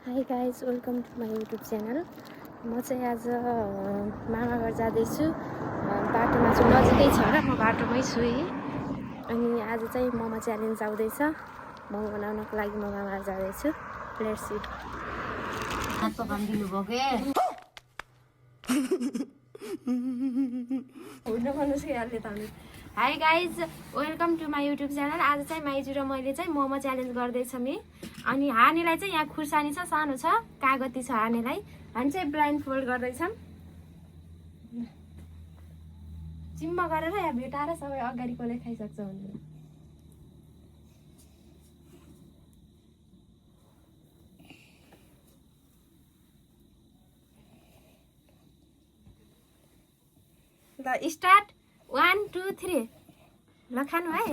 High guys welcome to my YouTube channel. म चाहिँ आज मामाघर जाँदैछु। बाटोमा चाहिँ नजिकै छ र म बाटोमै छु अनि आज चाहिँ मोमो च्यालेन्ज आउँदैछ। मोमो बनाउनको लागि म मामाघर जाँदैछु। Let's see. हात पकाउनु भयो के हुन भन्नुहोस् कि हालले ताउनु। Hi guys welcome to my YouTube channel. आज चाहिँ माइजू र मैले चाहिँ मोमो च्यालेन्ज गर्दैछौँ अनि हानेलाई चाहिँ यहाँ खुर्सानी छ, सानो छ, कागती छ हानेलाई। हामी चाहिँ ब्लाइन्ड फोल्ड गर्दैछौँ। चिम्मा गरेर यहाँ भेटाएर सबै अगाडि कसले खाइसक्छ भनेर। ल स्टार्ट 1 2 3 ल खानु है।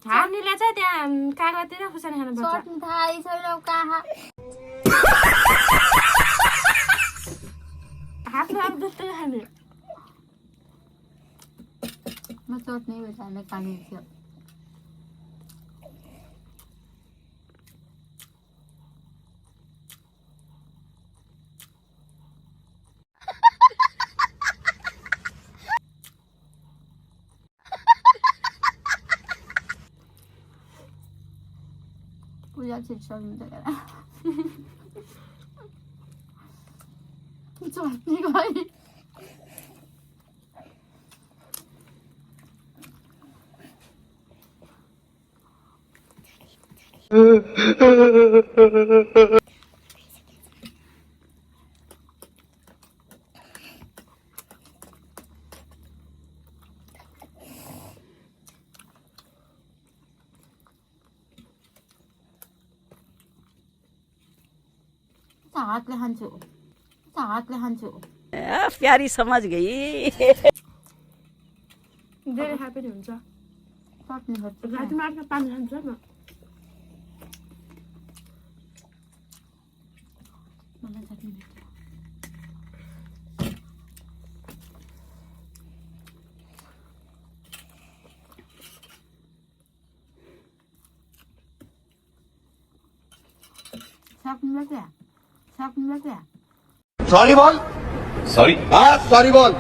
हार्नेलाई चाहिँ त्यहाँ कागती र खुर्सानी खानु पर्छ। चट्नी थाहै छैन कहाँ हातमा अब जस्तै खाने। म चट्नी बेचाउने खाने थियो पूजा छिटो मिलेर चट्नी गयो हातले खान्छु प्यारी समझ गई। धेरै खाए पनि हुन्छ। चट्नी खर्च रातिमा आफ्नो पानी खान्छ न। मलाई चट्नी भेट्यो सक्नुलाई क्या सॉरी बोल। सॉरी हाँ सॉरी बोल।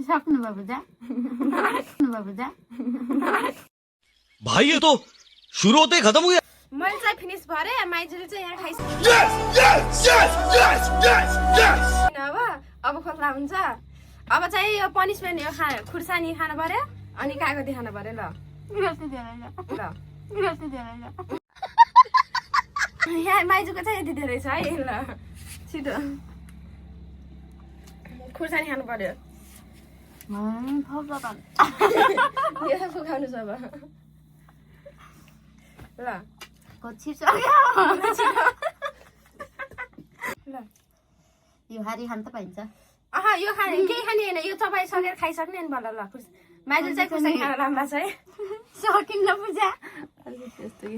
सक्नु बाबु जा भाई ये तो शुरू होते ही खत्म हो गया। मैले चाहिँ फिनिस भरे, माइजूले चाहिँ यहाँ खाइसक्यो। अब खोल्ला हुन्छ। अब चाहिँ यो पनिसमेन्ट यो खुर्सानी खानु पर्यो अनि कागती खानु पर्यो। ल यहाँ माइजूको चाहिँ यति धेरै छ है। ल छिटो खुर्सानी खानु पर्यो। यो फुकाउनु छ अब। ल यो हारी खान त पाइन्छ यो खाने केही खाने होइन। यो तपाईँ सकेर खाइसक्ने नि बल्ल। ल माइजूले चाहिँ खुर्सानी खान लाम्बा छ है। सकिन्न पूजा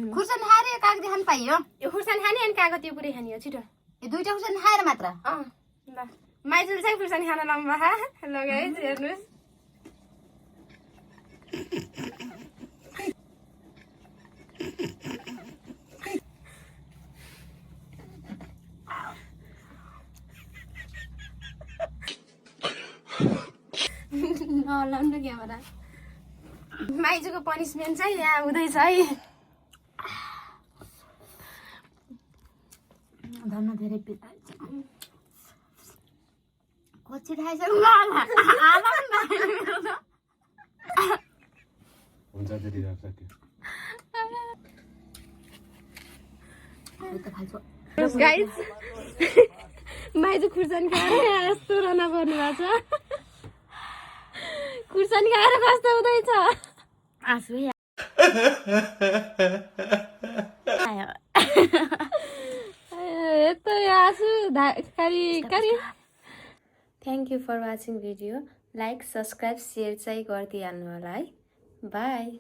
खुर्सानी हारी कागती खान पाइयो। यो खुर्सानी खाने अनि कागती यो पुरै खाने हो। छिटो यो दुईटा खुर्सानी खाएर मात्र ल माइजूले चाहिँ खुर्सानी खान लाम्बा। ल गाइस हेर्नुहोस्। नलाउनु क्यामेरा। माइजूको पनिसमेन्ट चाहिँ यहाँ हुँदैछ है। धन्न धेरै पिता कच्ची खाइसक्नु हुन्छ त्यति राख्छ गाइस माइजू खुर्सानी खाएर यस्तो रना पर्नु भएको छ। खुर्सानी खाएर कस्तो हुँदैछ आँसु यस्तो आँसु कारी कारी thank you for watching video. Like subscribe share चाहिँ गरिदिइहाल्नु होला है। बाई।